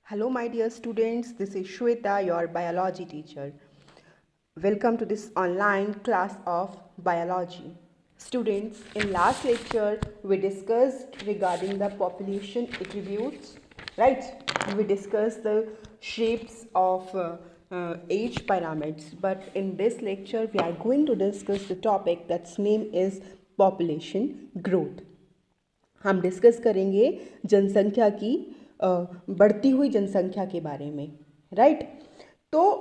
Hello, my dear students. This is Shweta, your biology teacher. Welcome to this online class of biology. Students, in last lecture, we discussed regarding the population attributes, right? We discussed the shapes of age pyramids. But in this lecture, we are going to discuss the topic that's name is population growth. हम discuss करेंगे जनसंख्या की बढ़ती हुई जनसंख्या के बारे में, राइट। तो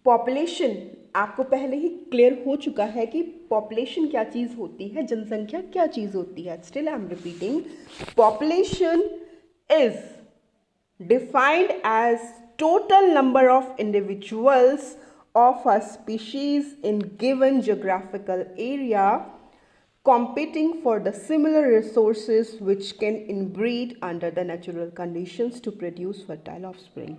पॉपुलेशन आपको पहले ही क्लियर हो चुका है कि पॉपुलेशन क्या चीज़ होती है, जनसंख्या क्या चीज़ होती है। Still I am repeating, population is defined as total number of individuals of a species in given geographical area competing for the similar resources which can inbreed under the natural conditions to produce fertile offspring,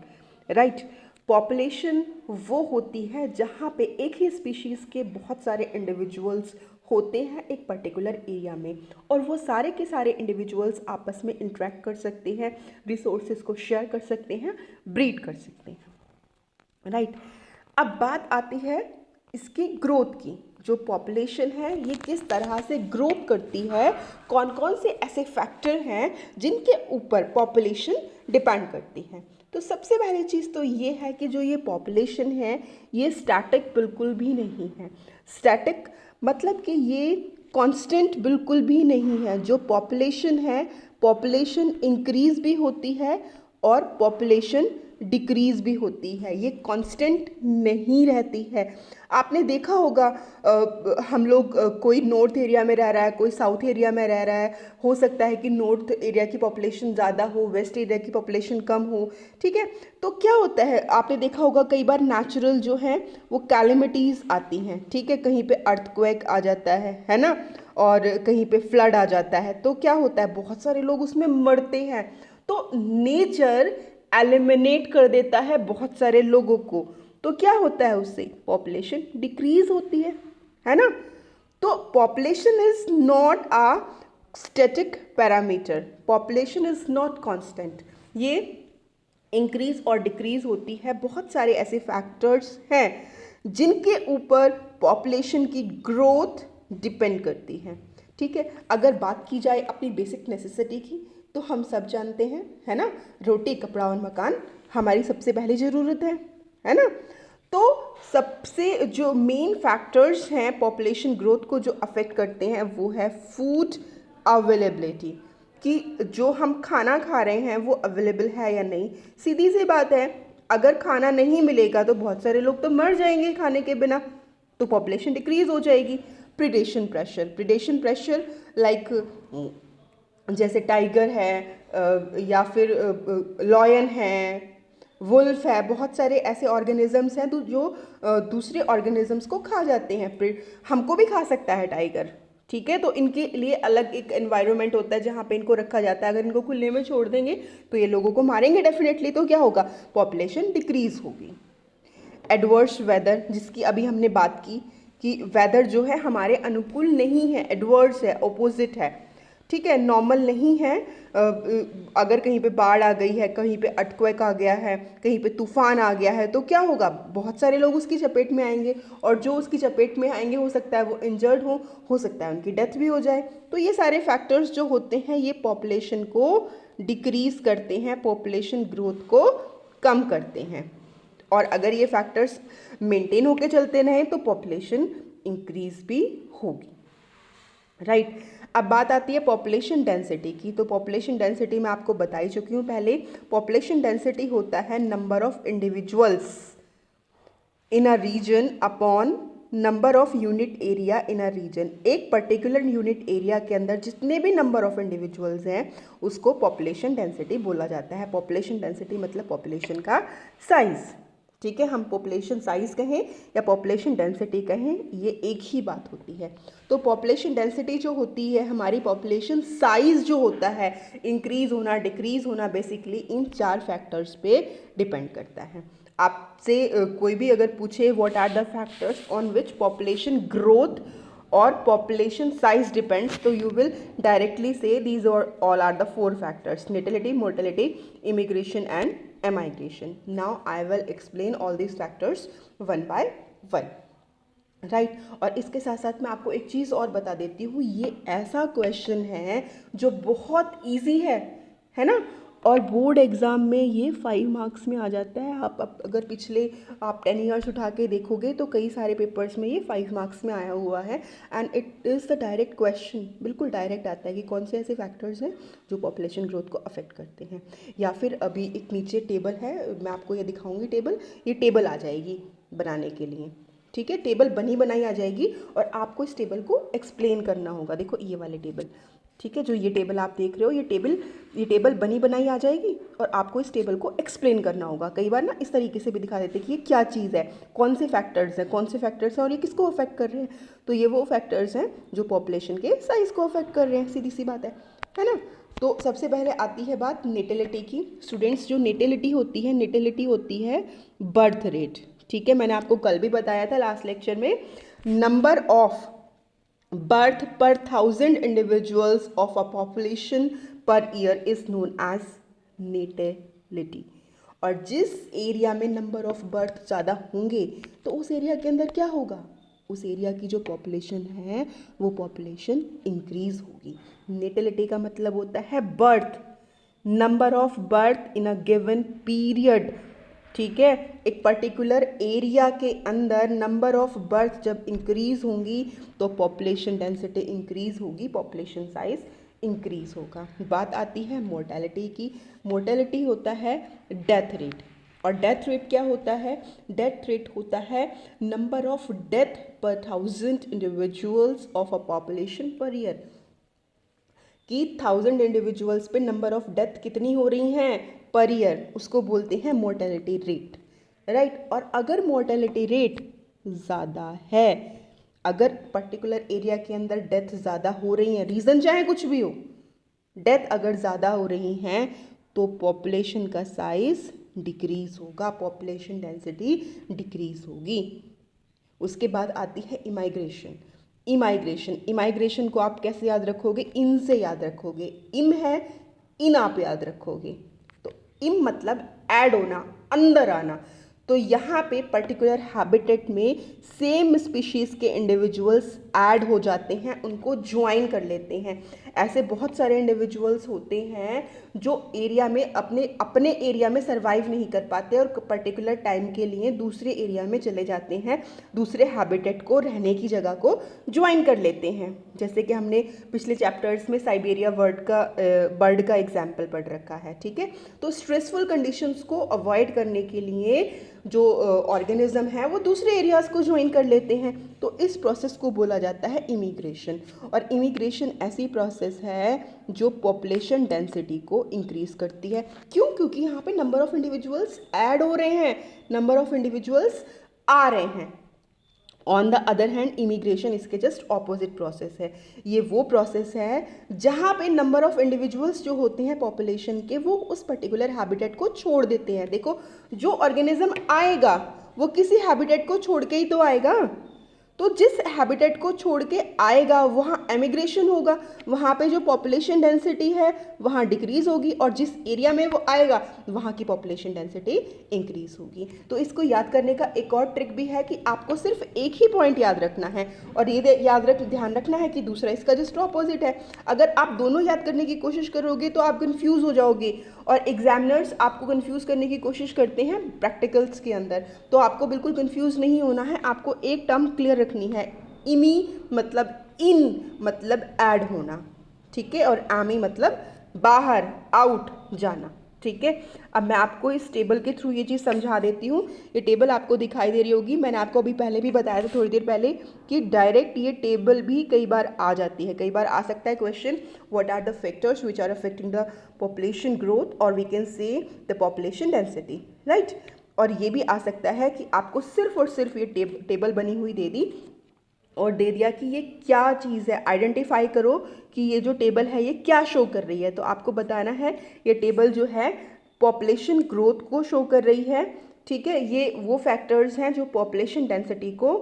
right। Population वो होती है जहाँ पे एक ही species के बहुत सारे individuals होते हैं एक पर्टिकुलर एरिया में, और वो सारे के सारे इंडिविजुअल्स आपस में इंटरेक्ट कर सकते हैं, रिसोर्सेज को शेयर कर सकते हैं, ब्रीड कर सकते हैं, राइट। अब बात आती है इसकी ग्रोथ की। जो पॉपुलेशन है ये किस तरह से ग्रो करती है, कौन कौन से ऐसे फैक्टर हैं जिनके ऊपर पॉपुलेशन डिपेंड करती है। तो सबसे पहली चीज़ तो ये है कि जो ये पॉपुलेशन है ये स्टैटिक बिल्कुल भी नहीं है। स्टैटिक मतलब कि ये कांस्टेंट बिल्कुल भी नहीं है। जो पॉपुलेशन है, पॉपुलेशन इंक्रीज भी होती है और पॉपुलेशन डिक्रीज़ भी होती है, ये कांस्टेंट नहीं रहती है। आपने देखा होगा हम लोग कोई नॉर्थ एरिया में रह रहा है, कोई साउथ एरिया में रह रहा है, हो सकता है कि नॉर्थ एरिया की पॉपुलेशन ज़्यादा हो, वेस्ट एरिया की पॉपुलेशन कम हो, ठीक है। तो क्या होता है, आपने देखा होगा कई बार नेचुरल जो है वो कैलेमिटीज़ आती हैं, ठीक है। कहीं पे अर्थक्वेक आ जाता है ना, और कहीं पे फ्लड आ जाता है। तो क्या होता है, बहुत सारे लोग उसमें मरते हैं। तो नेचर एलिमिनेट कर देता है बहुत सारे लोगों को। तो क्या होता है, उससे पॉपुलेशन डिक्रीज होती है ना। तो population is not a static parameter, population is not constant, ये इंक्रीज और डिक्रीज होती है। बहुत सारे ऐसे फैक्टर्स हैं जिनके ऊपर पॉपुलेशन की ग्रोथ डिपेंड करती है, ठीक है। अगर बात की जाए अपनी बेसिक नेसेसिटी की, तो हम सब जानते हैं, है ना, रोटी कपड़ा और मकान हमारी सबसे पहली ज़रूरत है ना। तो सबसे जो मेन फैक्टर्स हैं पॉपुलेशन ग्रोथ को जो अफेक्ट करते हैं वो है फूड अवेलेबिलिटी, कि जो हम खाना खा रहे हैं वो अवेलेबल है या नहीं। सीधी सी बात है, अगर खाना नहीं मिलेगा तो बहुत सारे लोग तो मर जाएंगे खाने के बिना, तो पॉपुलेशन डिक्रीज हो जाएगी। प्रिडेशन प्रेशर लाइक जैसे टाइगर है या फिर लॉयन है, वुल्फ है, बहुत सारे ऐसे ऑर्गेनिजम्स हैं जो दूसरे ऑर्गेनिजम्स को खा जाते हैं। हमको भी खा सकता है टाइगर, ठीक है। तो इनके लिए अलग एक एनवायरनमेंट होता है जहाँ पे इनको रखा जाता है। अगर इनको खुले में छोड़ देंगे तो ये लोगों को मारेंगे डेफिनेटली, तो क्या होगा, पॉपुलेशन डिक्रीज होगी। एडवर्स वेदर, जिसकी अभी हमने बात की कि वेदर जो है हमारे अनुकूल नहीं है, एडवर्स है, ऑपोजिट है, ठीक है, नॉर्मल नहीं है। अगर कहीं पे बाढ़ आ गई है, कहीं पे अर्थक्वेक आ गया है, कहीं पे तूफान आ गया है, तो क्या होगा, बहुत सारे लोग उसकी चपेट में आएंगे, और जो उसकी चपेट में आएंगे हो सकता है वो इंजर्ड हो सकता है उनकी डेथ भी हो जाए। तो ये सारे फैक्टर्स जो होते हैं ये पॉपुलेशन को डिक्रीज करते हैं, पॉपुलेशन ग्रोथ को कम करते हैं। और अगर ये फैक्टर्स मेंटेन होकर चलते रहें तो पॉपुलेशन इंक्रीज भी होगी, राइट। अब बात आती है पॉपुलेशन डेंसिटी की। तो पॉपुलेशन डेंसिटी मैं आपको बता ही चुकी हूँ पहले। पॉपुलेशन डेंसिटी होता है number of individuals in a region upon number of unit area in a region. एक पर्टिकुलर यूनिट एरिया के अंदर जितने भी नंबर ऑफ इंडिविजुअल्स हैं उसको पॉपुलेशन डेंसिटी बोला जाता है। पॉपुलेशन डेंसिटी मतलब पॉपुलेशन का साइज, ठीक है। हम पॉपुलेशन साइज कहें या पॉपुलेशन डेंसिटी कहें, ये एक ही बात होती है। तो पॉपुलेशन डेंसिटी जो होती है, हमारी पॉपुलेशन साइज जो होता है, इंक्रीज होना डिक्रीज होना, बेसिकली इन 4 फैक्टर्स पे डिपेंड करता है। आपसे कोई भी अगर पूछे what are the factors on which population growth और population size depends, so you will directly say these are all are the 4 factors: natality, mortality, immigration and emigration. Now I will explain all these factors one by one. Right और इसके साथ साथ मैं आपको एक चीज़ और बता देती हूँ, ये ऐसा क्वेश्चन है जो बहुत इजी है ना, और बोर्ड एग्ज़ाम में ये 5 मार्क्स में आ जाता है। आप अगर पिछले आप 10 ईयर्स उठा के देखोगे तो कई सारे पेपर्स में ये 5 मार्क्स में आया हुआ है, and it is the direct question, बिल्कुल डायरेक्ट आता है कि कौन से ऐसे फैक्टर्स हैं जो पॉपुलेशन ग्रोथ को अफेक्ट करते हैं। या फिर अभी एक नीचे टेबल है, मैं आपको ये दिखाऊंगी टेबल, ये टेबल आ जाएगी बनाने के लिए, ठीक है, टेबल बनी बनाई आ जाएगी और आपको इस टेबल को एक्सप्लेन करना होगा। देखो ये वाले टेबल, ठीक है, जो ये टेबल आप देख रहे हो, ये टेबल बनी बनाई आ जाएगी और आपको इस टेबल को एक्सप्लेन करना होगा। कई बार ना इस तरीके से भी दिखा देते हैं कि ये क्या चीज़ है, कौन से फैक्टर्स हैं और ये किसको अफेक्ट कर रहे हैं। तो ये वो फैक्टर्स हैं जो पॉपुलेशन के साइज़ को अफेक्ट कर रहे हैं, सीधी सी बात है ना। तो सबसे पहले आती है बात नेटेलिटी की। स्टूडेंट्स, जो नेटेलिटी होती है बर्थ रेट, ठीक है, मैंने आपको कल भी बताया था लास्ट लेक्चर में, number of birth per 1000 individuals of a population per year is known as natality. और जिस एरिया में नंबर ऑफ बर्थ ज़्यादा होंगे तो उस एरिया के अंदर क्या होगा, उस एरिया की जो पॉपुलेशन है वो पॉपुलेशन इंक्रीज होगी। नेटेलिटी का मतलब होता है birth, number of birth in a given period, ठीक है, एक पर्टिकुलर एरिया के अंदर नंबर ऑफ बर्थ जब इंक्रीज होंगी तो पॉपुलेशन डेंसिटी इंक्रीज होगी, पॉपुलेशन साइज इंक्रीज होगा। बात आती है मोर्टेलिटी की। मोर्टेलिटी होता है डेथ रेट, और डेथ रेट क्या होता है, डेथ रेट होता है नंबर ऑफ डेथ पर 1000 individuals of a population per year, कि 1000 इंडिविजुअल्स पे नंबर ऑफ डेथ कितनी हो रही हैं पर ईयर, उसको बोलते हैं मोर्टेलिटी रेट, राइट। और अगर मोर्टेलिटी रेट ज़्यादा है, अगर पर्टिकुलर एरिया के अंदर डेथ ज़्यादा हो रही हैं, रीज़न चाहे कुछ भी हो, डेथ अगर ज़्यादा हो रही हैं तो पॉपुलेशन का साइज डिक्रीज होगा, पॉपुलेशन डेंसिटी डिक्रीज होगी। उसके बाद आती है इमाइग्रेशन। इमाइग्रेशन को आप कैसे याद रखोगे, इन से याद रखोगे, इम है, इन आप याद रखोगे। तो इम मतलब ऐड होना, अंदर आना। तो यहाँ पे पर्टिकुलर हैबिटेट में सेम स्पीशीज़ के इंडिविजुअल्स ऐड हो जाते हैं, उनको ज्वाइन कर लेते हैं। ऐसे बहुत सारे इंडिविजुअल्स होते हैं जो एरिया में अपने एरिया में सर्वाइव नहीं कर पाते और पर्टिकुलर टाइम के लिए दूसरे एरिया में चले जाते हैं, दूसरे हैबिटेट को, रहने की जगह को ज्वाइन कर लेते हैं। जैसे कि हमने पिछले चैप्टर्स में साइबेरिया बर्ड का एग्जाम्पल पढ़ रखा है, ठीक है। तो स्ट्रेसफुल कंडीशंस को अवॉइड करने के लिए जो ऑर्गेनिज्म है वो दूसरे एरियाज़ को ज्वाइन कर लेते हैं, तो इस प्रोसेस को बोला जाता है इमिग्रेशन। और इमिग्रेशन ऐसी प्रोसेस है जो पॉपुलेशन डेंसिटी को इंक्रीज करती है। क्यों? क्योंकि यहाँ पे नंबर ऑफ इंडिविजुअल्स ऐड हो रहे हैं, नंबर ऑफ इंडिविजुअल्स आ रहे हैं। On the other hand immigration इसके जस्ट ऑपोजिट प्रोसेस है। ये वो प्रोसेस है जहाँ पे नंबर ऑफ इंडिविजुअल्स जो होते हैं पॉपुलेशन के, वो उस पर्टिकुलर हैबिटेट को छोड़ देते हैं। देखो, जो ऑर्गेनिज्म आएगा वो किसी हैबिटेट को छोड़ के ही तो आएगा, तो जिस हैबिटेट को छोड़ के आएगा वहाँ एमिग्रेशन होगा, वहाँ पे जो पॉपुलेशन डेंसिटी है वहाँ डिक्रीज होगी, और जिस एरिया में वो आएगा वहाँ की पॉपुलेशन डेंसिटी इंक्रीज होगी। तो इसको याद करने का एक और ट्रिक भी है कि आपको सिर्फ एक ही पॉइंट याद रखना है, और ये ध्यान रखना है कि दूसरा इसका जस्ट ऑपोजिट है। अगर आप दोनों याद करने की कोशिश करोगे तो आप कन्फ्यूज़ हो जाओगे, और एग्जामिनर्स आपको कन्फ्यूज़ करने की कोशिश करते हैं प्रैक्टिकल्स के अंदर, तो आपको बिल्कुल कन्फ्यूज़ नहीं होना है। आपको एक टर्म क्लियर रखनी है, इमी मतलब इन मतलब ऐड होना, ठीक है, और आमी मतलब बाहर, आउट जाना, ठीक है। अब मैं आपको इस टेबल के थ्रू ये चीज़ समझा देती हूँ। ये टेबल आपको दिखाई दे रही होगी, मैंने आपको अभी पहले भी बताया था थोड़ी देर पहले कि डायरेक्ट ये टेबल भी कई बार आ जाती है, कई बार आ सकता है question, what are the factors which are affecting the population growth, और we can say the population density, right. और ये भी आ सकता है कि आपको सिर्फ और सिर्फ ये टेबल बनी हुई दे दी और दे दिया कि ये क्या चीज़ है, आइडेंटिफाई करो कि ये जो टेबल है ये क्या शो कर रही है। तो आपको बताना है ये टेबल जो है पॉपुलेशन ग्रोथ को शो कर रही है, ठीक है। ये वो फैक्टर्स हैं जो पॉपुलेशन डेंसिटी को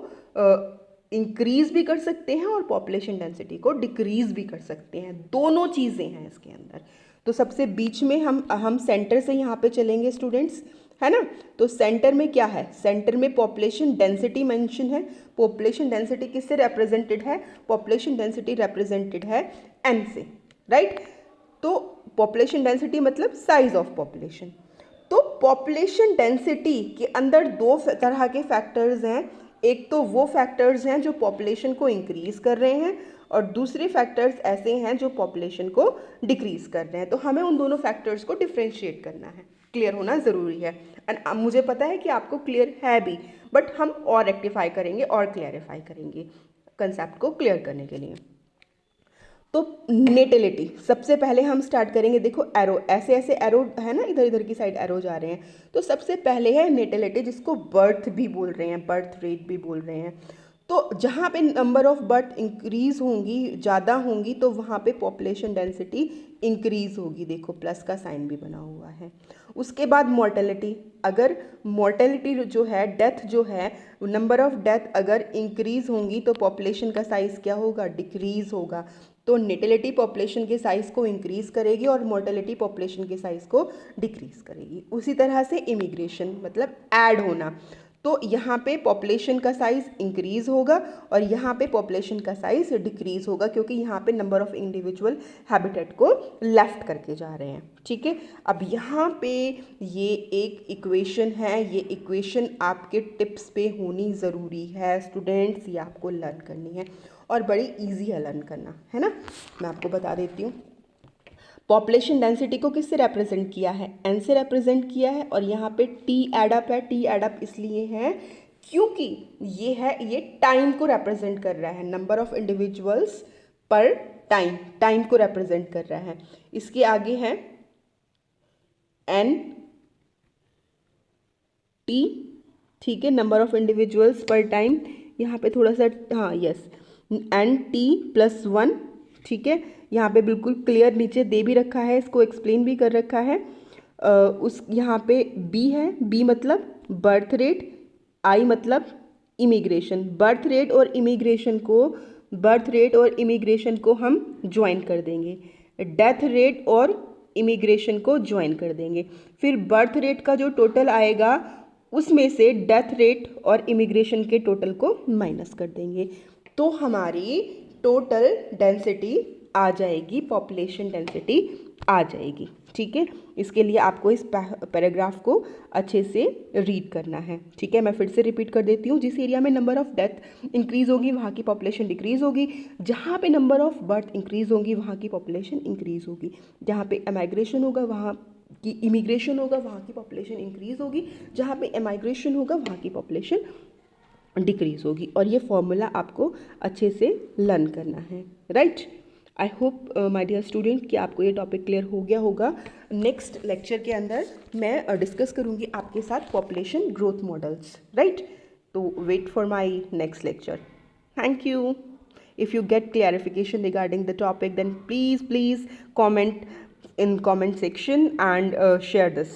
इंक्रीज भी कर सकते हैं और पॉपुलेशन डेंसिटी को डिक्रीज भी कर सकते हैं, दोनों चीज़ें हैं इसके अंदर। तो सबसे बीच में हम सेंटर से यहाँ पे चलेंगे स्टूडेंट्स, है ना। तो सेंटर में क्या है, सेंटर में पॉपुलेशन डेंसिटी मेंशन है। पॉपुलेशन डेंसिटी किससे रिप्रेजेंटेड है, पॉपुलेशन डेंसिटी रिप्रेजेंटेड है एन से, राइट। तो पॉपुलेशन डेंसिटी मतलब साइज ऑफ पॉपुलेशन। तो पॉपुलेशन डेंसिटी के अंदर दो तरह के फैक्टर्स हैं। एक तो वो फैक्टर्स हैं जो पॉपुलेशन को इंक्रीज कर रहे हैं, और दूसरे फैक्टर्स ऐसे हैं जो पॉपुलेशन को डिक्रीज कर रहे हैं। तो हमें उन दोनों फैक्टर्स को डिफ्रेंशिएट करना है, क्लियर होना ज़रूरी है। एंड मुझे पता है कि आपको क्लियर है भी, बट हम और रेक्टिफाई करेंगे और क्लियरिफाई करेंगे कंसेप्ट को क्लियर करने के लिए। तो नेटिलिटी सबसे पहले हम स्टार्ट करेंगे। देखो एरो, ऐसे ऐसे एरो है ना, इधर इधर की साइड एरो जा रहे हैं। तो सबसे पहले है नेटिलिटी, जिसको बर्थ भी बोल रहे हैं, बर्थ रेट भी बोल रहे हैं। तो जहाँ पे नंबर ऑफ बर्थ इंक्रीज होंगी, ज़्यादा होंगी, तो वहाँ पे पॉपुलेशन डेंसिटी इंक्रीज होगी। देखो प्लस का साइन भी बना हुआ है। उसके बाद मॉर्टेलिटी, अगर मॉर्टेलिटी जो है, डेथ जो है, नंबर ऑफ डेथ अगर इंक्रीज होंगी तो पॉपुलेशन का साइज़ क्या होगा, डिक्रीज होगा। तो नेटिलिटी पॉपुलेशन के साइज़ को इंक्रीज़ करेगी और मोर्टेलिटी पॉपुलेशन के साइज़ को डिक्रीज़ करेगी। उसी तरह से इमिग्रेशन मतलब ऐड होना, तो यहाँ पे पॉपुलेशन का साइज़ इंक्रीज़ होगा और यहाँ पे पॉपुलेशन का साइज़ डिक्रीज़ होगा, क्योंकि यहाँ पे नंबर ऑफ इंडिविजुअल हैबिटेट को लेफ्ट करके जा रहे हैं, ठीक है। अब यहाँ पे ये एक इक्वेशन है, ये इक्वेशन आपके टिप्स पे होनी ज़रूरी है स्टूडेंट्स, ये आपको लर्न करनी है और बड़ी इजी है लर्न करना, है ना। मैं आपको बता देती हूँ। पॉपुलेशन डेंसिटी को किससे रिप्रेजेंट किया है, एन से रिप्रेजेंट किया है, और यहाँ पे टी एडअप है। टी एडअप इसलिए है क्योंकि ये है, ये टाइम को रिप्रेजेंट कर रहा है, नंबर ऑफ इंडिविजुअल्स पर टाइम, टाइम को रिप्रेजेंट कर रहा है। इसके आगे है एन टी, ठीक है, नंबर ऑफ इंडिविजुअल्स पर टाइम। यहाँ पे थोड़ा सा, हाँ यस, एन टी प्लस 1, ठीक है। यहाँ पे बिल्कुल क्लियर नीचे दे भी रखा है, इसको एक्सप्लेन भी कर रखा है। उस यहाँ पे बी है, बी मतलब बर्थ रेट, आई मतलब इमिग्रेशन। बर्थ रेट और इमिग्रेशन को हम ज्वाइन कर देंगे, डेथ रेट और इमिग्रेशन को ज्वाइन कर देंगे। फिर बर्थ रेट का जो टोटल आएगा उसमें से डेथ रेट और इमिग्रेशन के टोटल को माइनस कर देंगे, तो हमारी टोटल डेंसिटी आ जाएगी, पॉपुलेशन डेंसिटी आ जाएगी, ठीक है। इसके लिए आपको इस पैराग्राफ को अच्छे से रीड करना है, ठीक है। मैं फिर से रिपीट कर देती हूँ। जिस एरिया में नंबर ऑफ डेथ इंक्रीज होगी वहाँ की पॉपुलेशन डिक्रीज होगी, जहाँ पे नंबर ऑफ बर्थ इंक्रीज होगी वहाँ की पॉपुलेशन इंक्रीज होगी, जहाँ पे एमाइग्रेशन होगा वहाँ की इमिग्रेशन होगा वहाँ की पॉपुलेशन इंक्रीज होगी, जहाँ पे एमाइग्रेशन होगा वहाँ की पॉपुलेशन डिक्रीज होगी। और ये फॉर्मूला आपको अच्छे से लर्न करना है, right. I hope my dear student कि आपको ये टॉपिक क्लियर हो गया होगा। नेक्स्ट लेक्चर के अंदर मैं डिस्कस करूँगी आपके साथ पॉपुलेशन ग्रोथ मॉडल्स, राइट। तो wait for my next lecture. Thank you. If you get clarification regarding the topic, then please comment in comment section and share this.